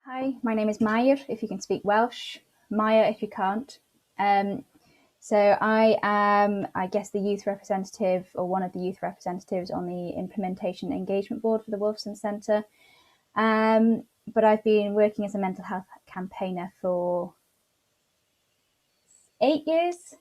Hi, my name is Mair, if you can speak Welsh. Maya, if you can't. So I am, I guess, the youth representative or one of the youth representatives on the Implementation Engagement Board for the Wolfson Centre. But I've been working as a mental health campaigner for 8 years,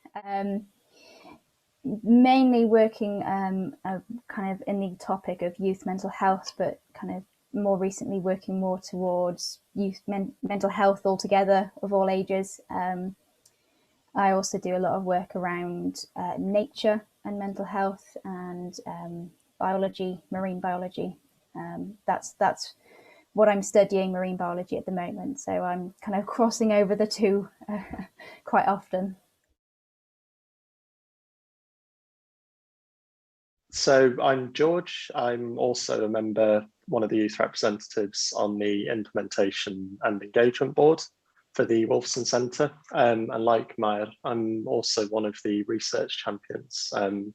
mainly working kind of in the topic of youth mental health, but kind of more recently working more towards youth mental health altogether of all ages. I also do a lot of work around nature and mental health and biology, marine biology. That's what I'm studying, marine biology at the moment. So I'm kind of crossing over the two quite often. So I'm George. I'm also a member, one of the youth representatives on the Implementation and Engagement Board for the Wolfson Centre. And like Mair, I'm also one of the research champions and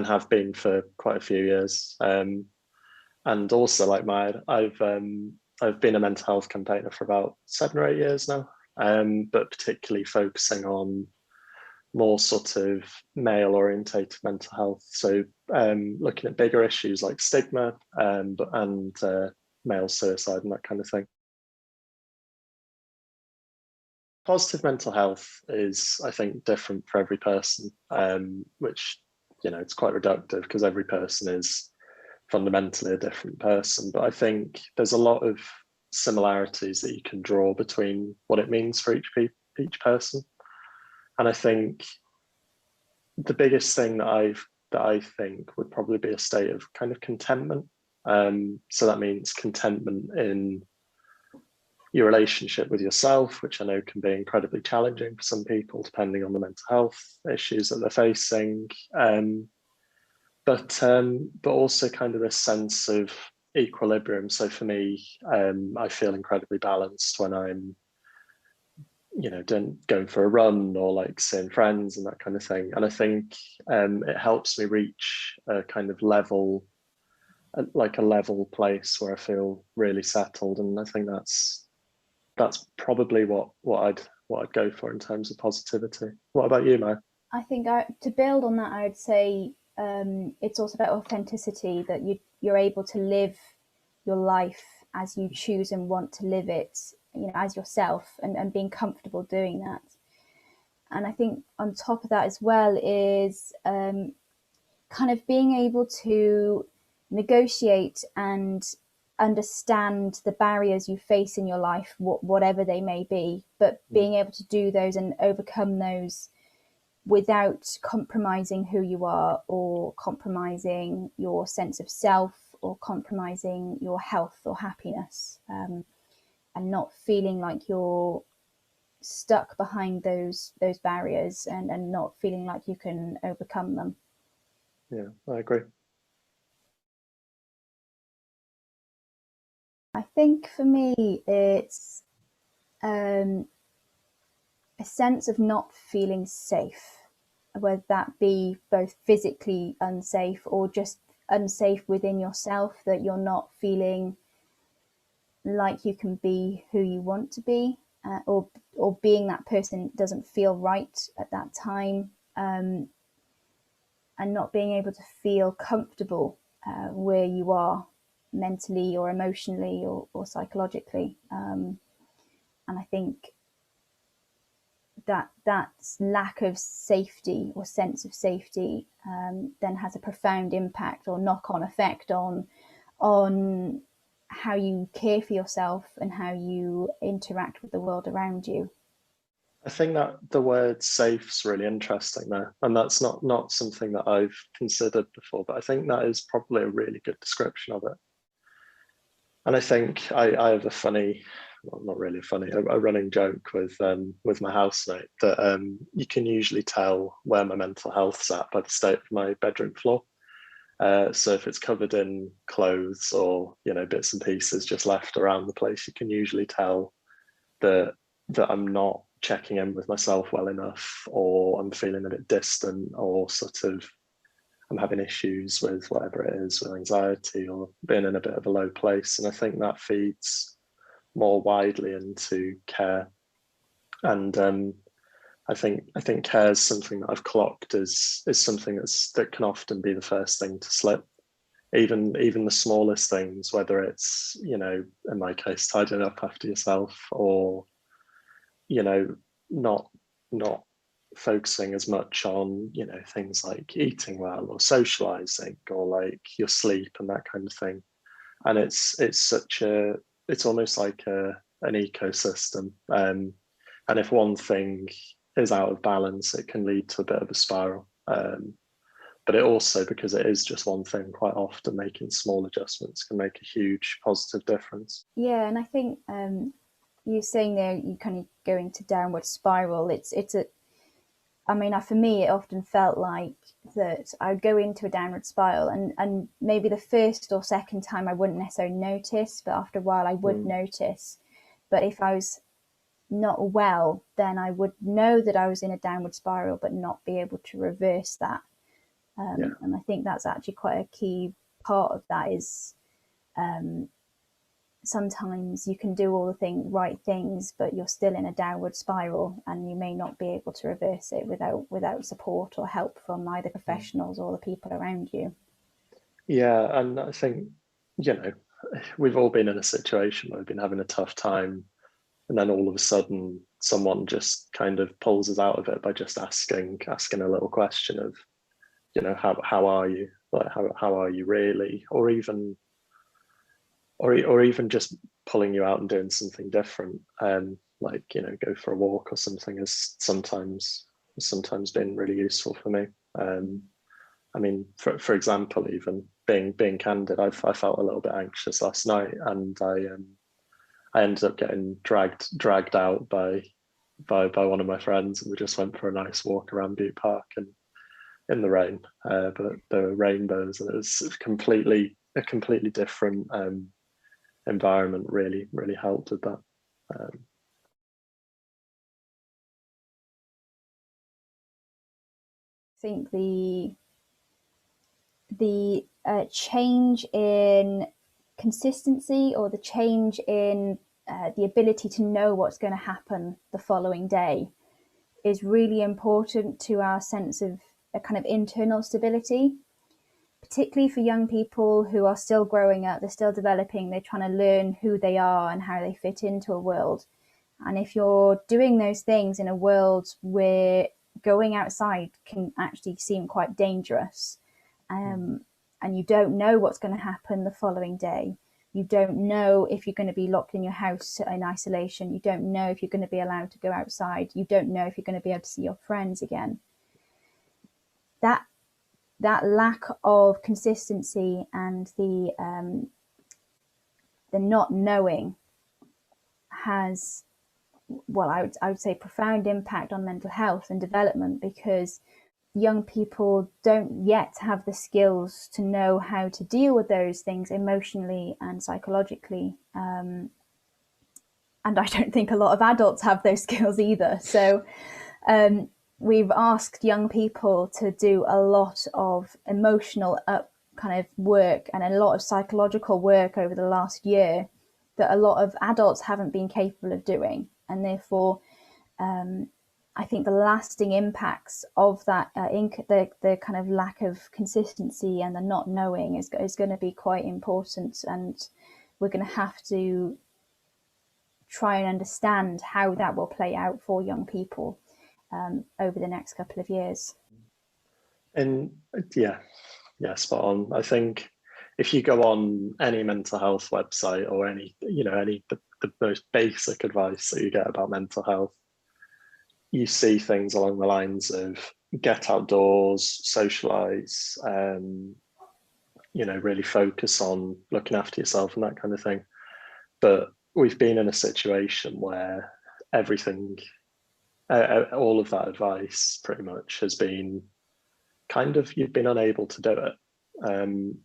have been for quite a few years. And also like Mair, I've been a mental health campaigner for about 7 or 8 years now, but particularly focusing on more sort of male orientated mental health. So looking at bigger issues like stigma and male suicide and that kind of thing. Positive mental health is, I think, different for every person, which, it's quite reductive because every person is fundamentally a different person. But I think there's a lot of similarities that you can draw between what it means for each person. And I think the biggest thing that I think would probably be a state of kind of contentment. So that means contentment in your relationship with yourself, which I know can be incredibly challenging for some people, depending on the mental health issues that they're facing. But also kind of this sense of equilibrium. So for me, I feel incredibly balanced when I'm going for a run or like seeing friends and that kind of thing. And I think it helps me reach a kind of level, like a level place where I feel really settled. And I think that's probably what I'd go for in terms of positivity. What about you, Mo? I think to build on that, I would say it's also about authenticity, that you're able to live your life as you choose and want to live it, as yourself, and being comfortable doing that. And I think on top of that as well is kind of being able to negotiate and understand the barriers you face in your life, whatever they may be, but being able to do those and overcome those without compromising who you are or compromising your sense of self or compromising your health or happiness, and not feeling like you're stuck behind those barriers, and not feeling like you can overcome them. Yeah, I agree. I think for me it's a sense of not feeling safe, whether that be both physically unsafe or just unsafe within yourself, that you're not feeling like you can be who you want to be, or being that person doesn't feel right at that time, and not being able to feel comfortable where you are mentally or emotionally or psychologically. And I think that lack of safety or sense of safety then has a profound impact or knock-on effect on how you care for yourself and how you interact with the world around you. I think that the word safe's really interesting there, and that's not something that I've considered before, but I think that is probably a really good description of it. And I think I have a funny, well, not really funny, a running joke with my housemate that you can usually tell where my mental health's at by the state of my bedroom floor. So if it's covered in clothes or bits and pieces just left around the place, you can usually tell that I'm not checking in with myself well enough, or I'm feeling a bit distant, or sort of I'm having issues with whatever it is, with anxiety or being in a bit of a low place. And I think that feeds more widely into care. And I think care is something that I've clocked is something that can often be the first thing to slip. Even the smallest things, whether it's, you know, in my case, tidying up after yourself, or, you know, not focusing as much on, you know, things like eating well or socializing or like your sleep and that kind of thing. And it's almost like an ecosystem. And if one thing is out of balance, it can lead to a bit of a spiral. But it also, because it is just one thing, quite often making small adjustments can make a huge positive difference. Yeah, and I think you're saying there you kind of go into downward spiral. For me, it often felt like that I'd go into a downward spiral, and maybe the first or second time I wouldn't necessarily notice, but after a while I would notice. But if I was not well, then I would know that I was in a downward spiral, but not be able to reverse that. And I think that's actually quite a key part of that is sometimes you can do all the right things, but you're still in a downward spiral, and you may not be able to reverse it without support or help from either professionals or the people around you. Yeah, and I think, you know, we've all been in a situation where we've been having a tough time, and then all of a sudden someone just kind of pulls us out of it by just asking a little question of, you know, how are you? Like how are you really? Or even just pulling you out and doing something different. Like, you know, go for a walk or something has sometimes been really useful for me. I mean, for example, even being candid, I felt a little bit anxious last night, and I ended up getting dragged out by one of my friends, and we just went for a nice walk around Butte Park and in the rain. But there were rainbows, and it was a completely different environment. Really helped with that. I think the change in consistency, or the change in the ability to know what's going to happen the following day, is really important to our sense of a kind of internal stability, particularly for young people who are still growing up, they're still developing, they're trying to learn who they are and how they fit into a world. And if you're doing those things in a world where going outside can actually seem quite dangerous, and you don't know what's going to happen the following day, you don't know if you're going to be locked in your house in isolation, you don't know if you're going to be allowed to go outside, you don't know if you're going to be able to see your friends again. That lack of consistency and the not knowing has, well, I would say profound impact on mental health and development, because young people don't yet have the skills to know how to deal with those things emotionally and psychologically. And I don't think a lot of adults have those skills either. So we've asked young people to do a lot of emotional kind of work and a lot of psychological work over the last year that a lot of adults haven't been capable of doing. And therefore, I think the lasting impacts of that, the kind of lack of consistency and the not knowing is going to be quite important. And we're going to have to try and understand how that will play out for young people over the next couple of years. And yeah, spot on. I think if you go on any mental health website or any the most basic advice that you get about mental health, you see things along the lines of get outdoors, socialize, really focus on looking after yourself and that kind of thing. But we've been in a situation where everything, all of that advice pretty much has been kind of, you've been unable to do it.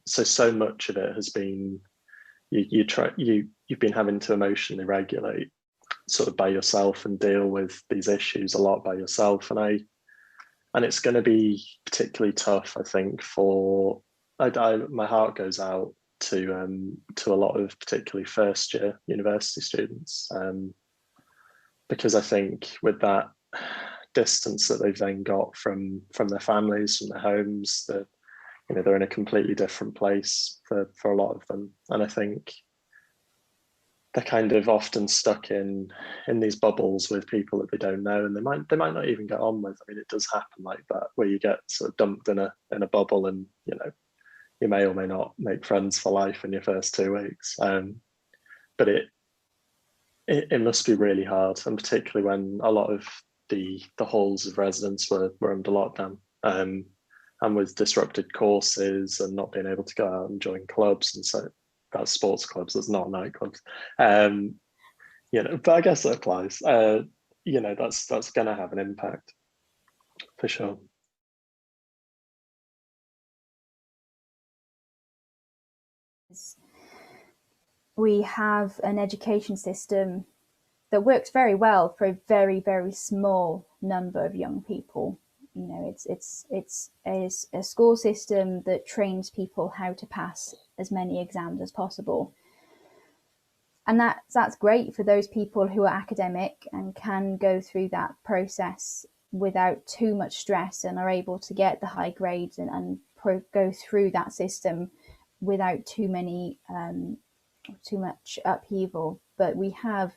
So much of it has been you've been having to emotionally regulate sort of by yourself and deal with these issues a lot by yourself. And it's going to be particularly tough, I think, my heart goes out to a lot of particularly first year university students, because I think with that distance that they've then got from their families, from their homes, that they're in a completely different place for a lot of them, and I think they're kind of often stuck in these bubbles with people that they don't know, and they might not even get on with. I mean, it does happen like that, where you get sort of dumped in a bubble, and you may or may not make friends for life in your first 2 weeks. But it must be really hard, and particularly when a lot of the halls of residence were under lockdown, and with disrupted courses and not being able to go out and join clubs, and so that's sports clubs, that's not nightclubs. But I guess it applies. That's going to have an impact for sure. We have an education system that works very well for a very, very small number of young people. It's a school system that trains people how to pass as many exams as possible. And that's great for those people who are academic and can go through that process without too much stress and are able to get the high grades and go through that system without too much upheaval. But we have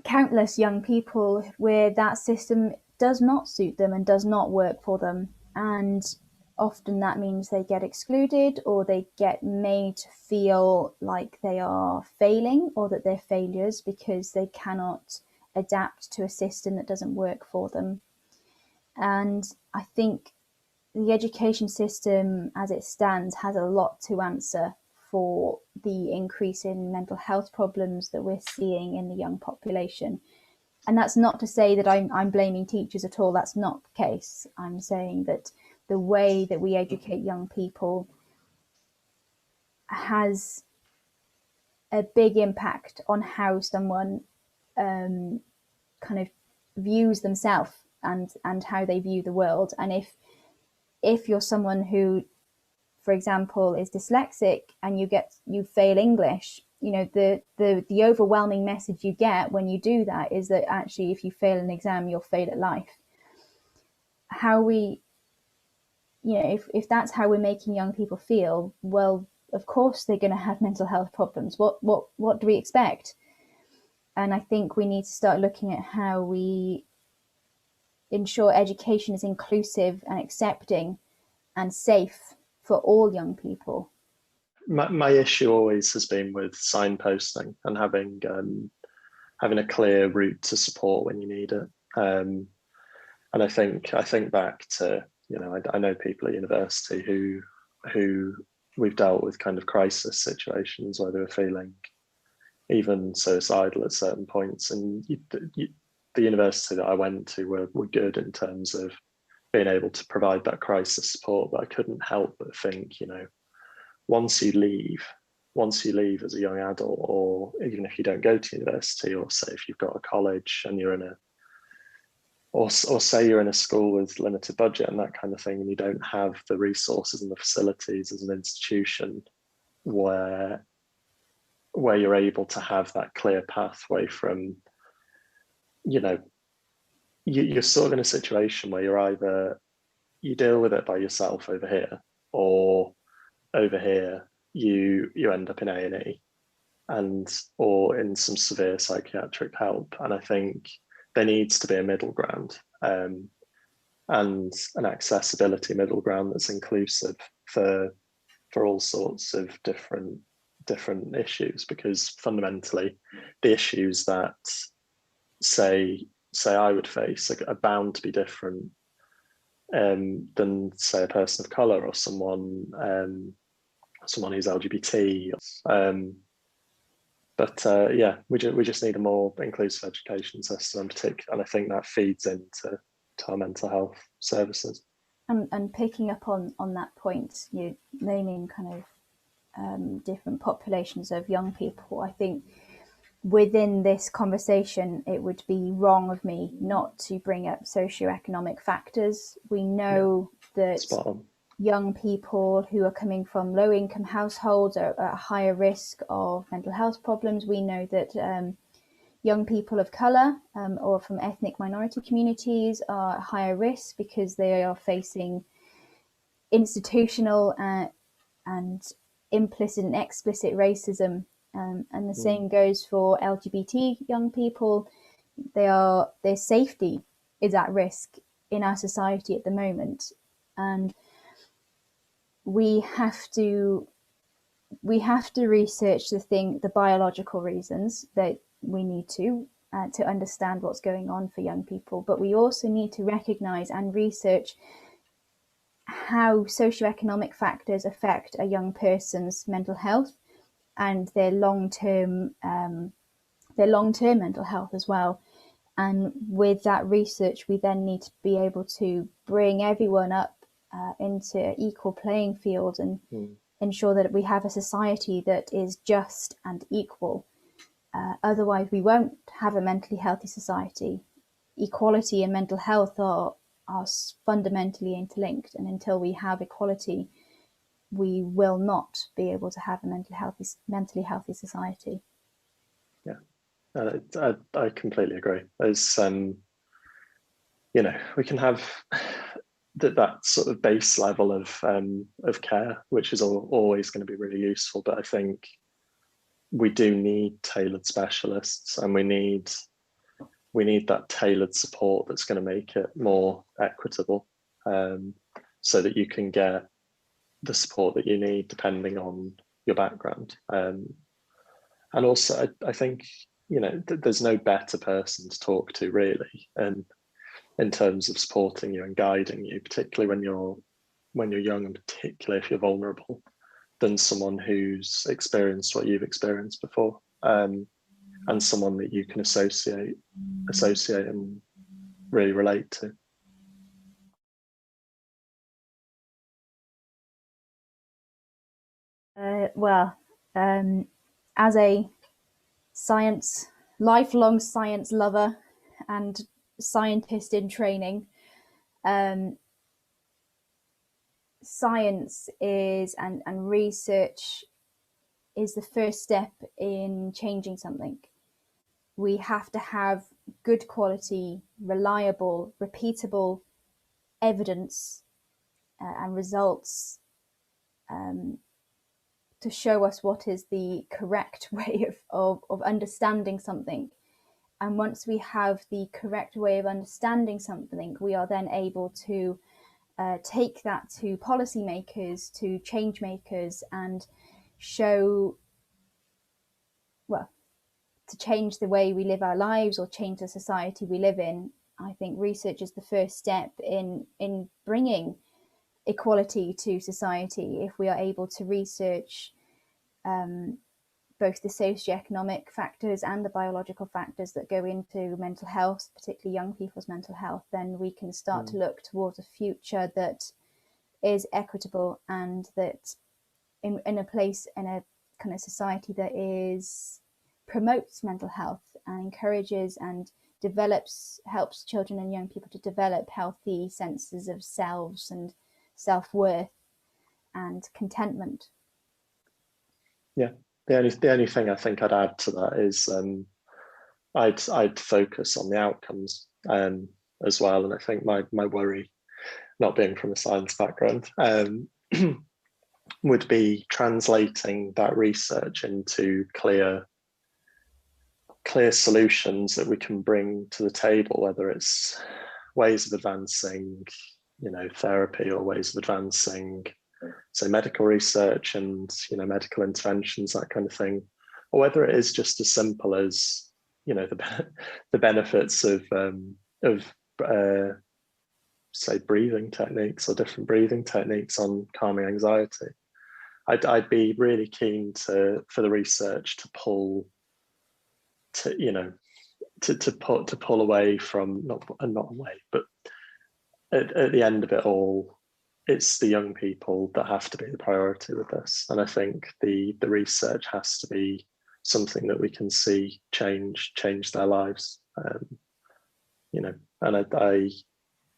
countless young people where that system does not suit them and does not work for them, and often that means they get excluded, or they get made to feel like they are failing or that they're failures because they cannot adapt to a system that doesn't work for them. And I think the education system as it stands has a lot to answer for the increase in mental health problems that we're seeing in the young population. And that's not to say that I'm blaming teachers at all. That's not the case. I'm saying that the way that we educate young people has a big impact on how someone kind of views themselves and how they view the world. And if you're someone who, for example, is dyslexic and you fail English, the overwhelming message you get when you do that is that actually if you fail an exam, you'll fail at life. If that's how we're making young people feel, well, of course they're going to have mental health problems. What do we expect? And I think we need to start looking at how we ensure education is inclusive and accepting and safe for all young people. My issue always has been with signposting and having a clear route to support when you need it. And I think back to, I know people at university who we've dealt with kind of crisis situations where they were feeling even suicidal at certain points, and the university that I went to were good in terms of being able to provide that crisis support. But I couldn't help but think, once you leave as a young adult, or even if you don't go to university, or say if you've got a college and you're or say you're in a school with limited budget and that kind of thing, and you don't have the resources and the facilities as an institution where you're able to have that clear pathway from, you're sort of in a situation where you're either you deal with it by yourself over here, or over here you end up in A&E or in some severe psychiatric help. And I think there needs to be a middle ground, and an accessibility middle ground that's inclusive for all sorts of different issues, because fundamentally the issues that say I would face are bound to be different than say a person of color, or someone who's LGBT. We just need a more inclusive education system, and I think that feeds into our mental health services. And picking up on that point, you're naming kind of different populations of young people. I think within this conversation, it would be wrong of me not to bring up socioeconomic factors. We know that young people who are coming from low income households are at a higher risk of mental health problems. We know that young people of colour or from ethnic minority communities are at higher risk because they are facing institutional and implicit and explicit racism. And the same goes for LGBT young people. Their safety is at risk in our society at the moment, and we have to research the biological reasons that we need to understand what's going on for young people, but we also need to recognise and research how socioeconomic factors affect a young person's mental health and their long-term mental health as well. And with that research, we then need to be able to bring everyone up into equal playing field and ensure that we have a society that is just and equal. Otherwise, we won't have a mentally healthy society. Equality and mental health are fundamentally interlinked, and until we have equality, we will not be able to have a mentally healthy society. Yeah, I completely agree. There's we can have that sort of base level of care, which is always going to be really useful. But I think we do need tailored specialists, and we need that tailored support that's going to make it more equitable, so that you can get the support that you need depending on your background. And also, I think there's no better person to talk to really, and in terms of supporting you and guiding you, particularly when you're young, and particularly if you're vulnerable, than someone who's experienced what you've experienced before, and someone that you can associate and really relate to. As a lifelong science lover and scientist in training, science is and research is the first step in changing something. We have to have good quality, reliable, repeatable evidence and results to show us what is the correct way of understanding something. And once we have the correct way of understanding something, we are then able to take that to policymakers, to change makers, and show, to change the way we live our lives or change the society we live in. I think research is the first step in bringing equality to society. If we are able to research both the socioeconomic factors and the biological factors that go into mental health, particularly young people's mental health, then we can start to look towards a future that is equitable, and that in a kind of society that promotes mental health and encourages and helps children and young people to develop healthy senses of selves and self-worth and contentment. Yeah, the only thing I think I'd add to that is I'd focus on the outcomes as well. And I think my worry, not being from a science background, would be translating that research into clear solutions that we can bring to the table, whether it's ways of advancing, therapy, or ways of advancing, say, medical research and medical interventions, that kind of thing, or whether it is just as simple as the benefits of say breathing techniques or different breathing techniques on calming anxiety. I'd be really keen for the research to pull away from not away, but at the end of it all, it's the young people that have to be the priority with this. And I think the research has to be something that we can see change their lives. And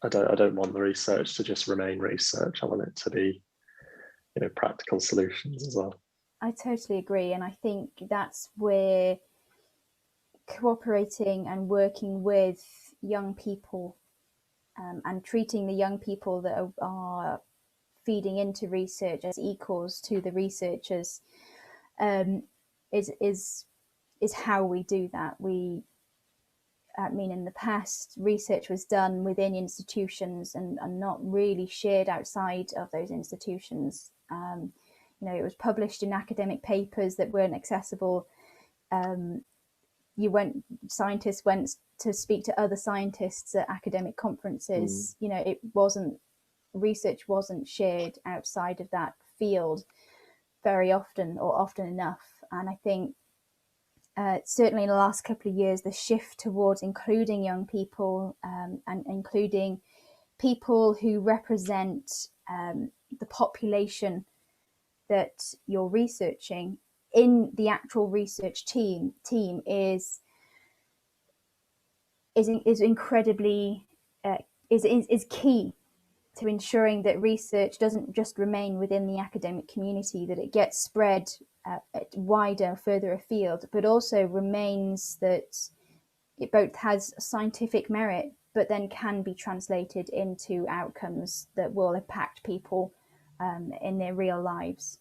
I don't want the research to just remain research. I want it to be, practical solutions as well. I totally agree, and I think that's where cooperating and working with young people, and treating the young people that are feeding into research as equals to the researchers, is how we do that. In the past, research was done within institutions and not really shared outside of those institutions. It was published in academic papers that weren't accessible. Scientists went to speak to other scientists at academic conferences. Research wasn't shared outside of that field very often, or often enough. And I think certainly in the last couple of years, the shift towards including young people, and including people who represent the population that you're researching in the actual research team is incredibly is key to ensuring that research doesn't just remain within the academic community, that it gets spread wider, further afield, but also remains that it both has scientific merit, but then can be translated into outcomes that will impact people in their real lives.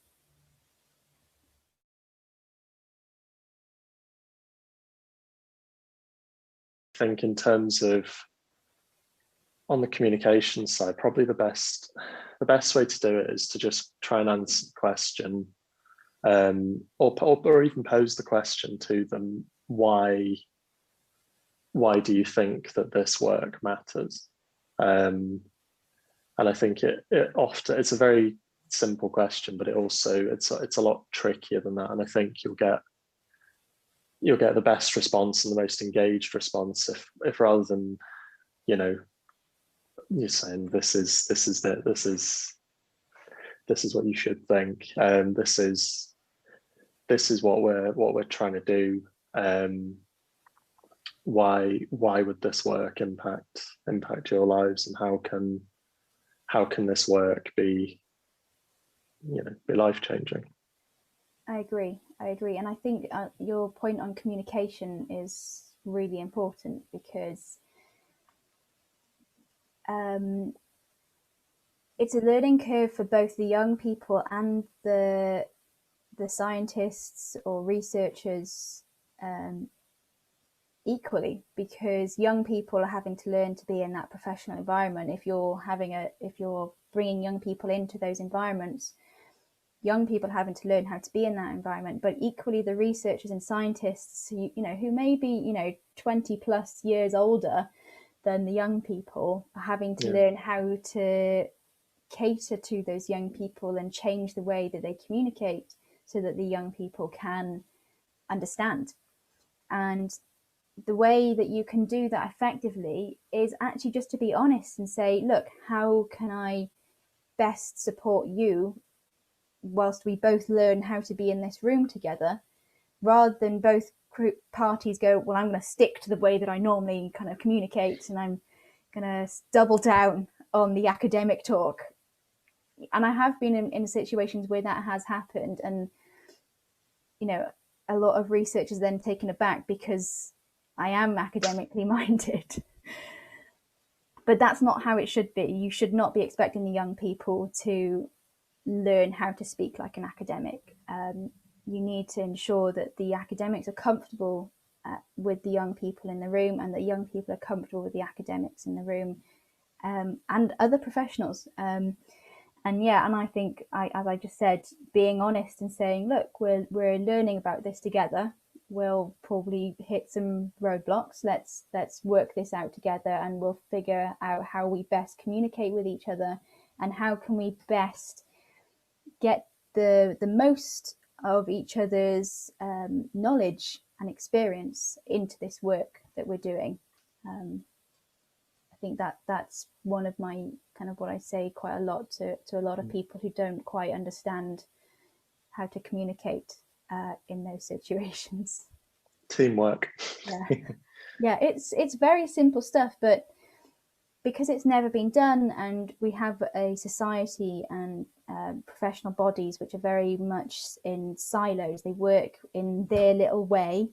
I think in terms of on the communication side, probably the best way to do it is to just try and answer the question, or even pose the question to them: why do you think that this work matters? And I think it often, it's a very simple question, but it's a lot trickier than that. And I think you'll get the best response and the most engaged response if rather than, you're saying this is what you should think, this is what we're trying to do. Why would this work impact your lives, and how can this work be life-changing? I agree, and I think your point on communication is really important, because it's a learning curve for both the young people and the scientists or researchers equally, because young people are having to learn to be in that professional environment. If you're bringing young people into those environments, young people having to learn how to be in that environment. But equally, the researchers and scientists who may be 20 plus years older than the young people are having to learn how to cater to those young people and change the way that they communicate so that the young people can understand. And the way that you can do that effectively is actually just to be honest and say, look, how can I best support you whilst we both learn how to be in this room together, rather than both parties go, well, I'm going to stick to the way that I normally kind of communicate, and I'm going to double down on the academic talk. And I have been in situations where that has happened, and a lot of researchers then taken aback because I am academically minded. But that's not how it should be. You should not be expecting the young people to learn how to speak like an academic. You need to ensure that the academics are comfortable with the young people in the room, and that young people are comfortable with the academics in the room, and other professionals. And I think, as I just said, being honest and saying, look, we're learning about this together. We'll probably hit some roadblocks. Let's work this out together, and we'll figure out how we best communicate with each other, and how can we best get the most of each other's knowledge and experience into this work that we're doing. I think that's one of my kind of what I say quite a lot to a lot of people who don't quite understand how to communicate in those situations. Teamwork. Yeah, it's very simple stuff, but because it's never been done, and we have a society and professional bodies which are very much in silos. They work in their little way,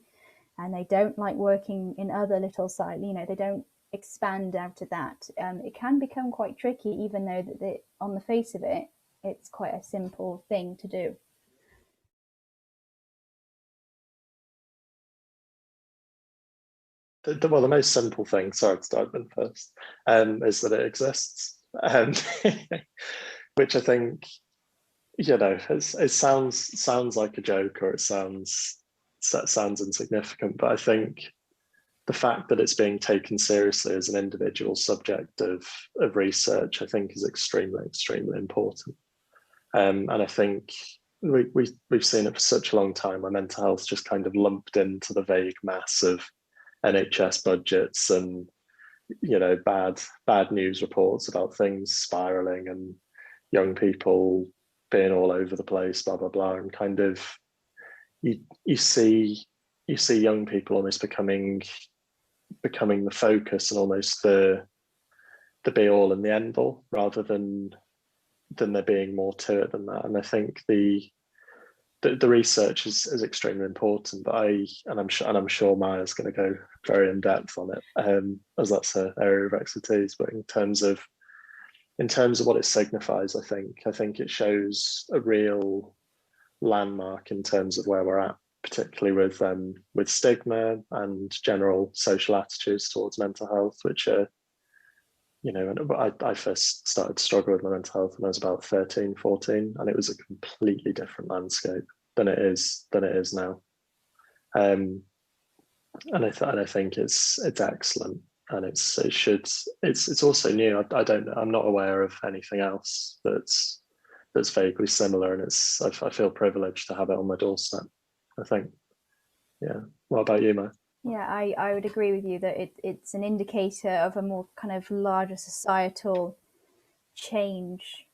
and they don't like working in other little silos. You know, they don't expand out of that. It can become quite tricky, even though that on the face of it, it's quite a simple thing to do. Well, the most simple thing, sorry to dive in first, is that it exists, which I think, you know, it sounds like a joke, or it sounds insignificant, but I think the fact that it's being taken seriously as an individual subject of research, I think, is extremely important. And I think we've seen it for such a long time where mental health just kind of lumped into the vague mass of NHS budgets and, you know, bad news reports about things spiraling and young people being all over the place, blah blah blah, and kind of you see young people almost becoming the focus and almost the be all and the end all, rather than there being more to it than that. And I think the research is extremely important, but I'm sure Maya's going to go very in depth on it, as that's her area of expertise. But in terms of what it signifies, I think it shows a real landmark in terms of where we're at, particularly with stigma and general social attitudes towards mental health, which are, you know, I first started to struggle with my mental health when I was about 13, 14, and it was a completely different landscape than it is now. And I think it's excellent, and it's also new. I'm not aware of anything else that's vaguely similar, and I feel privileged to have it on my doorstep, I think. Yeah. What about you, Mo? Yeah, I would agree with you that it's an indicator of a more kind of larger societal change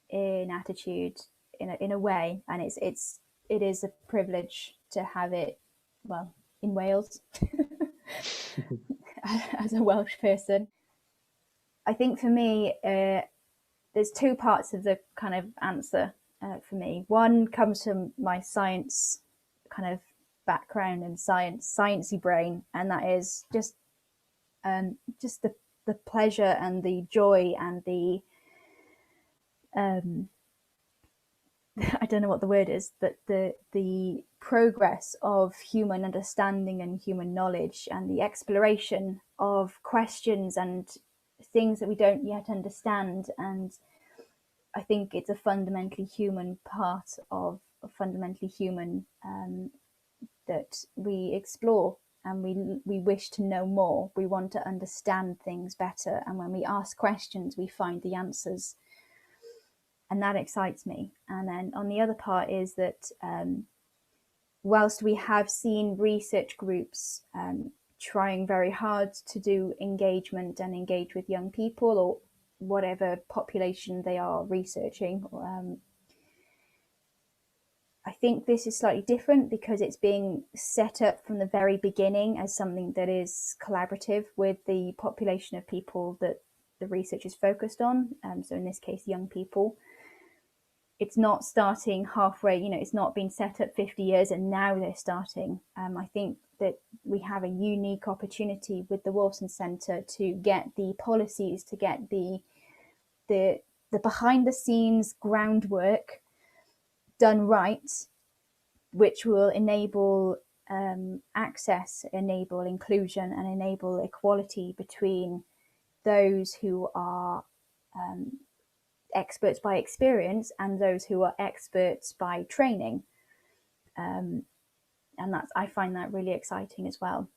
in attitude in a way, and it is a privilege to have it, well, in Wales as a Welsh person. I think for me, there's two parts of the kind of answer for me. One comes from my science kind of background and sciencey brain, and that is just the pleasure and the joy and the I don't know what the word is, but the progress of human understanding and human knowledge, and the exploration of questions and things that we don't yet understand. And I think it's a fundamentally human part of fundamentally human that we explore, and we wish to know more. We want to understand things better, and when we ask questions, we find the answers, and that excites me. And then on the other part is that whilst we have seen research groups trying very hard to do engagement and engage with young people or whatever population they are researching, I think this is slightly different because it's being set up from the very beginning as something that is collaborative with the population of people that the research is focused on. So in this case, young people. It's not starting halfway, you know, it's not been set up 50 years and now they're starting. I think that we have a unique opportunity with the Wolfson Centre to get the policies, to get the behind the scenes groundwork done right, which will enable access, enable inclusion, and enable equality between those who are experts by experience and those who are experts by training. And I find that really exciting as well.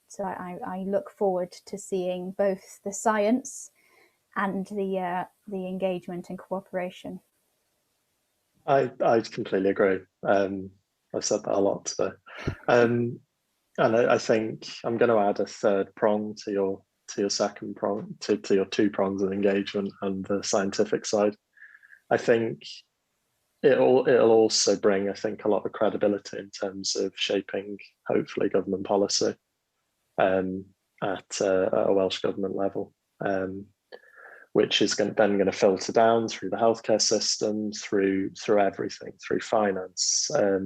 So I look forward to seeing both the science and the engagement and cooperation. I completely agree. I've said that a lot today. And I think I'm going to add a third prong to your second prong, to your two prongs of engagement and the scientific side. I think it'll also bring, I think, a lot of credibility in terms of shaping, hopefully, government policy at a Welsh government level. which is then going to filter down through the healthcare system, through everything, through finance. I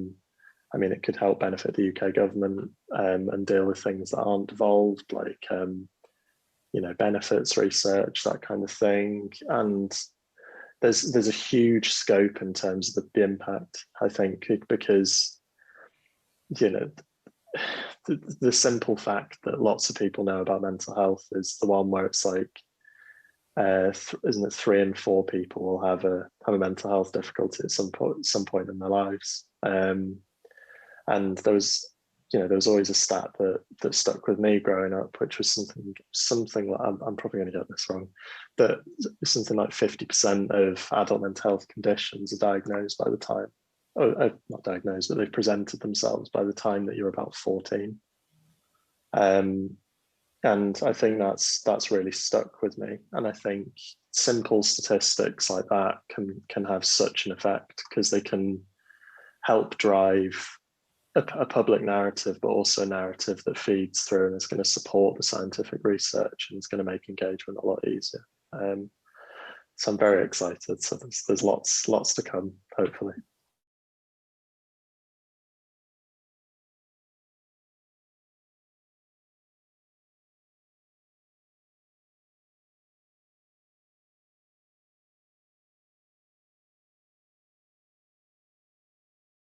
mean, it could help benefit the UK government and deal with things that aren't devolved, like benefits research, that kind of thing. And there's a huge scope in terms of the impact, I think, because the simple fact that lots of people know about mental health is the one where it's like, isn't it 3 in 4 people will have a mental health difficulty at some point in their lives. And there was always a stat that stuck with me growing up, which was something like, I'm probably going to get this wrong, but something like 50% of adult mental health conditions are diagnosed by the time, not diagnosed, but they've presented themselves by the time that you're about 14. And I think that's really stuck with me. And I think simple statistics like that can have such an effect, because they can help drive a public narrative, but also a narrative that feeds through and is going to support the scientific research and is going to make engagement a lot easier. So I'm very excited. So there's lots to come, hopefully.